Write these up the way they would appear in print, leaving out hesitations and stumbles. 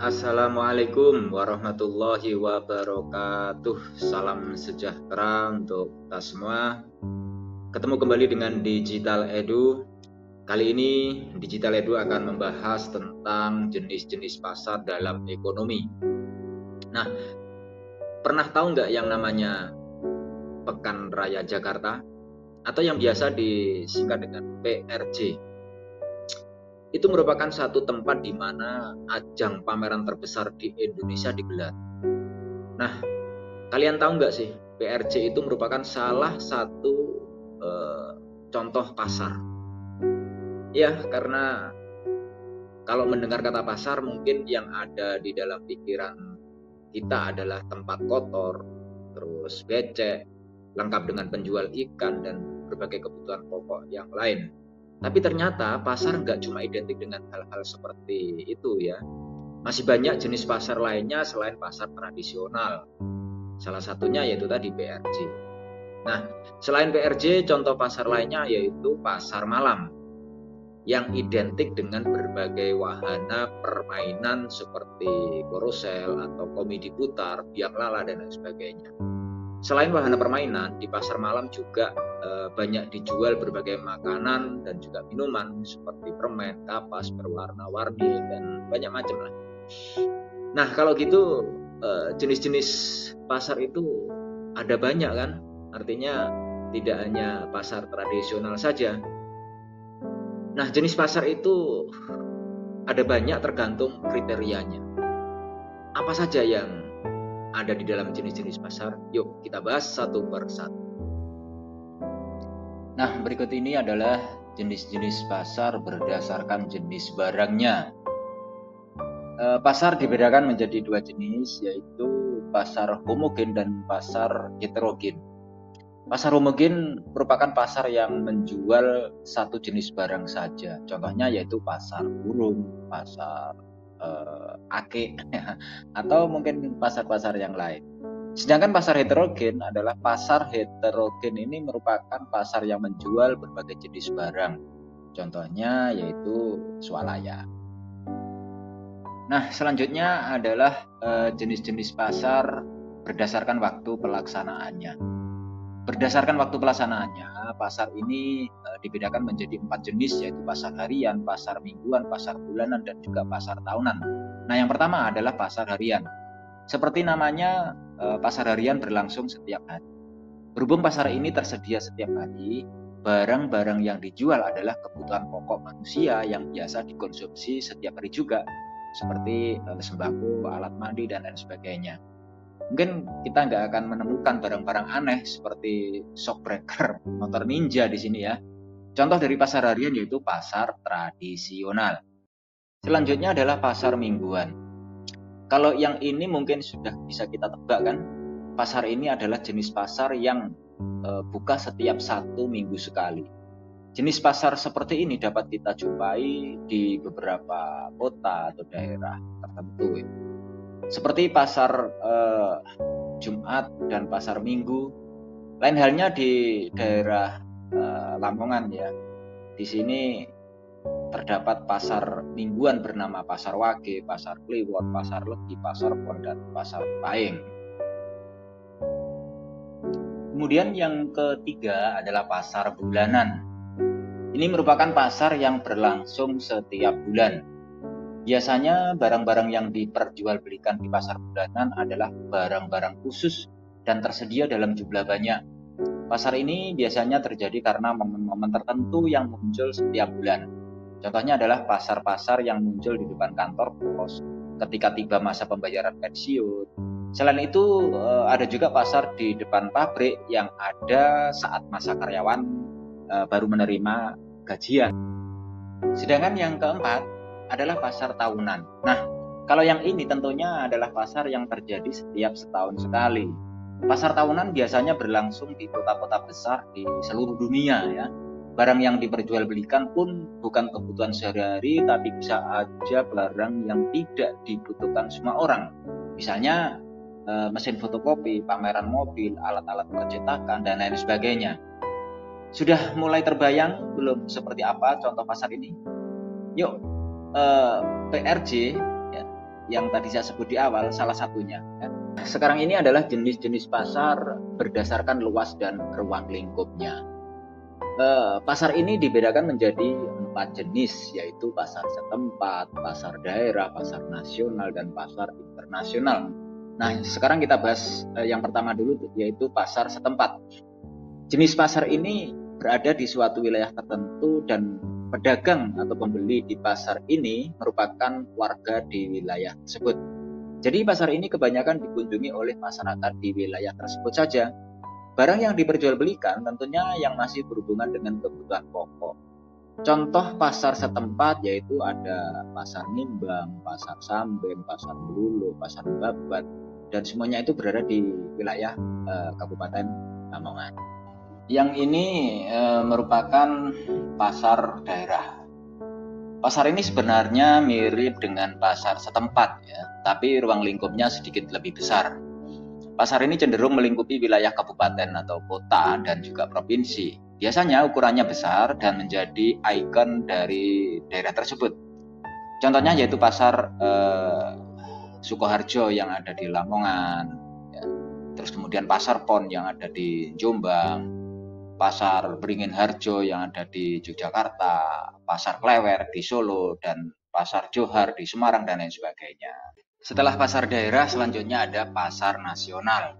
Assalamualaikum warahmatullahi wabarakatuh. Salam sejahtera untuk kita semua. Ketemu kembali dengan Digital Edu. Kali ini Digital Edu akan membahas tentang jenis-jenis pasar dalam ekonomi. Nah, pernah tahu nggak yang namanya Pekan Raya Jakarta? Atau yang biasa disingkat dengan PRJ? Itu merupakan satu tempat di mana ajang pameran terbesar di Indonesia digelar. Nah, kalian tahu nggak sih, PRJ itu merupakan salah satu contoh pasar. Ya, karena kalau mendengar kata pasar, mungkin yang ada di dalam pikiran kita adalah tempat kotor, terus becek, lengkap dengan penjual ikan dan berbagai kebutuhan pokok yang lain. Tapi ternyata pasar nggak cuma identik dengan hal-hal seperti itu ya. Masih banyak jenis pasar lainnya selain pasar tradisional. Salah satunya yaitu tadi PRJ. Nah, selain PRJ, contoh pasar lainnya yaitu pasar malam yang identik dengan berbagai wahana permainan seperti korosel atau komedi putar, biang lala dan lain sebagainya. Selain wahana permainan, di pasar malam juga banyak dijual berbagai makanan dan juga minuman seperti permen, kapas, berwarna-warni dan banyak macam lah. Nah, kalau gitu jenis-jenis pasar itu ada banyak kan? Artinya tidak hanya pasar tradisional saja. Nah, jenis pasar itu ada banyak tergantung kriterianya. Apa saja yang ada di dalam jenis-jenis pasar? Yuk kita bahas satu per satu. Nah, berikut ini adalah jenis-jenis pasar berdasarkan jenis barangnya. Pasar dibedakan menjadi dua jenis, yaitu pasar homogen dan pasar heterogen. Pasar homogen merupakan pasar yang menjual satu jenis barang saja. Contohnya yaitu pasar burung, pasar ake, atau mungkin pasar-pasar yang lain. Sedangkan pasar heterogen adalah pasar heterogen ini merupakan pasar yang menjual berbagai jenis barang. Contohnya yaitu swalaya. Nah, selanjutnya adalah jenis-jenis pasar berdasarkan waktu pelaksanaannya. Berdasarkan waktu pelaksanaannya, pasar ini dibedakan menjadi 4 jenis, yaitu pasar harian, pasar mingguan, pasar bulanan, dan juga pasar tahunan. Nah, yang pertama adalah pasar harian. Seperti namanya, pasar harian berlangsung setiap hari. Berhubung pasar ini tersedia setiap hari, barang-barang yang dijual adalah kebutuhan pokok manusia yang biasa dikonsumsi setiap hari juga, seperti sembako, alat mandi, dan lain sebagainya. Mungkin kita nggak akan menemukan barang-barang aneh seperti shockbreaker, motor ninja di sini ya. Contoh dari pasar harian yaitu pasar tradisional. Selanjutnya adalah pasar mingguan. Kalau yang ini mungkin sudah bisa kita tebak kan, pasar ini adalah jenis pasar yang buka setiap 1 minggu sekali. Jenis pasar seperti ini dapat kita jumpai di beberapa kota atau daerah tertentu. Seperti pasar Jumat dan pasar Minggu. Lain halnya di daerah Lamongan ya. Di sini terdapat pasar mingguan bernama Pasar Wage, Pasar Kliwon, Pasar Legi, Pasar Pon, dan Pasar Paing. Kemudian yang ketiga adalah pasar bulanan. Ini merupakan pasar yang berlangsung setiap bulan. Biasanya barang-barang yang diperjualbelikan di pasar bulanan adalah barang-barang khusus dan tersedia dalam jumlah banyak. Pasar ini biasanya terjadi karena momen-momen tertentu yang muncul setiap bulan. Contohnya adalah pasar-pasar yang muncul di depan kantor pos ketika tiba masa pembayaran pensiun. Selain itu ada juga pasar di depan pabrik yang ada saat masa karyawan baru menerima gajian. Sedangkan yang keempat adalah pasar tahunan. Nah, kalau yang ini tentunya adalah pasar yang terjadi setiap setahun sekali. Pasar tahunan biasanya berlangsung di kota-kota besar di seluruh dunia ya. Barang yang diperjualbelikan pun bukan kebutuhan sehari-hari, tapi bisa aja barang yang tidak dibutuhkan semua orang. Misalnya mesin fotokopi, pameran mobil, alat-alat percetakan, dan lain sebagainya. Sudah mulai terbayang belum seperti apa contoh pasar ini? Yuk, PRJ ya, yang tadi saya sebut di awal salah satunya. Sekarang ini adalah jenis-jenis pasar berdasarkan luas dan ruang lingkupnya. Pasar ini dibedakan menjadi 4 jenis, yaitu pasar setempat, pasar daerah, pasar nasional, dan pasar internasional. Nah, sekarang kita bahas yang pertama dulu, yaitu pasar setempat. Jenis pasar ini berada di suatu wilayah tertentu dan pedagang atau pembeli di pasar ini merupakan warga di wilayah tersebut. Jadi pasar ini kebanyakan dikunjungi oleh masyarakat di wilayah tersebut saja. Barang yang diperjualbelikan tentunya yang masih berhubungan dengan kebutuhan pokok. Contoh pasar setempat yaitu ada pasar Nimbang, pasar Samben, pasar Melulu, pasar Babat, dan semuanya itu berada di wilayah Kabupaten Lamongan. Yang ini merupakan pasar daerah. Pasar ini sebenarnya mirip dengan pasar setempat, ya, tapi ruang lingkupnya sedikit lebih besar. Pasar ini cenderung melingkupi wilayah kabupaten atau kota dan juga provinsi. Biasanya ukurannya besar dan menjadi ikon dari daerah tersebut. Contohnya yaitu pasar Sukoharjo yang ada di Lamongan, ya. Terus kemudian pasar Pon yang ada di Jombang, pasar Beringin-Harjo yang ada di Yogyakarta, pasar Klewer di Solo, dan pasar Johar di Semarang, dan lain sebagainya. Setelah pasar daerah, selanjutnya ada pasar nasional.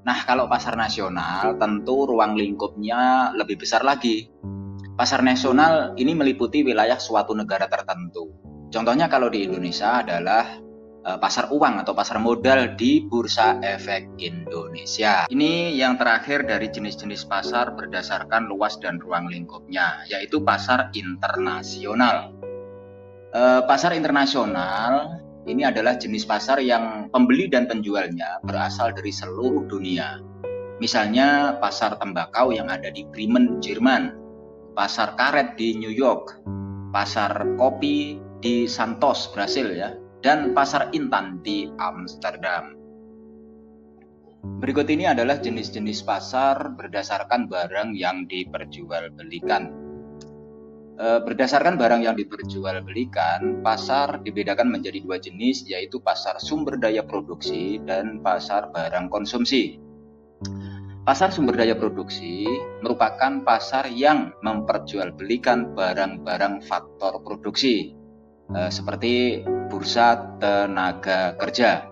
Nah, kalau pasar nasional tentu ruang lingkupnya lebih besar lagi. Pasar nasional ini meliputi wilayah suatu negara tertentu. Contohnya kalau di Indonesia adalah pasar uang atau pasar modal di Bursa Efek Indonesia. Ini yang terakhir dari jenis-jenis pasar berdasarkan luas dan ruang lingkupnya, yaitu pasar internasional. Pasar internasional ini adalah jenis pasar yang pembeli dan penjualnya berasal dari seluruh dunia. Misalnya pasar tembakau yang ada di Bremen, Jerman, pasar karet di New York, pasar kopi di Santos, Brasil, ya, dan pasar intan di Amsterdam. Berikut ini adalah jenis-jenis pasar berdasarkan barang yang diperjualbelikan. Berdasarkan barang yang diperjualbelikan, pasar dibedakan menjadi 2 jenis, yaitu pasar sumber daya produksi dan pasar barang konsumsi. Pasar sumber daya produksi merupakan pasar yang memperjualbelikan barang-barang faktor produksi, seperti bursa tenaga kerja.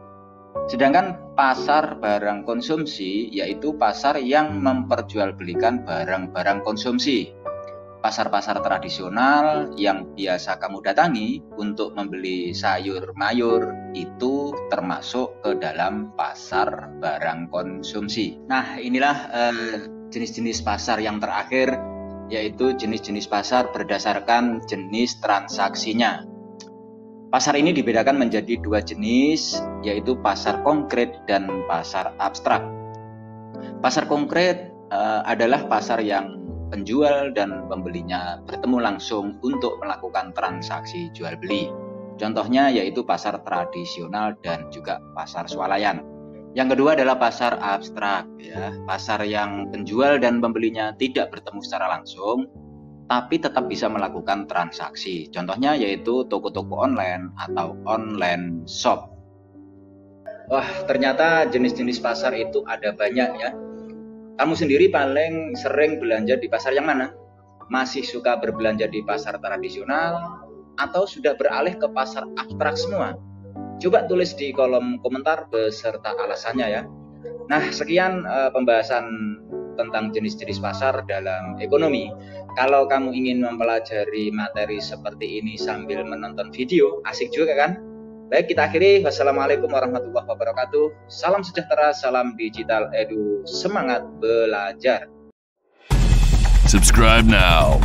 Sedangkan pasar barang konsumsi yaitu pasar yang memperjualbelikan barang-barang konsumsi. Pasar-pasar tradisional yang biasa kamu datangi untuk membeli sayur mayur itu termasuk ke dalam pasar barang konsumsi. Nah, inilah jenis-jenis pasar yang terakhir, yaitu jenis-jenis pasar berdasarkan jenis transaksinya. Pasar ini dibedakan menjadi 2 jenis, yaitu pasar konkret dan pasar abstrak. Pasar konkret adalah pasar yang penjual dan pembelinya bertemu langsung untuk melakukan transaksi jual beli. Contohnya yaitu pasar tradisional dan juga pasar swalayan. Yang kedua adalah pasar abstrak, ya, pasar yang penjual dan pembelinya tidak bertemu secara langsung, tapi tetap bisa melakukan transaksi. Contohnya yaitu toko-toko online atau online shop. Wah, ternyata jenis-jenis pasar itu ada banyak, ya. Kamu sendiri paling sering belanja di pasar yang mana? Masih suka berbelanja di pasar tradisional atau sudah beralih ke pasar abstrak semua? Coba tulis di kolom komentar beserta alasannya, ya. Nah, sekian pembahasan tentang jenis-jenis pasar dalam ekonomi. Kalau kamu ingin mempelajari materi seperti ini sambil menonton video, asik juga kan? Baik, kita akhiri. Wassalamualaikum warahmatullahi wabarakatuh. Salam sejahtera, salam digital edu, semangat belajar. Subscribe now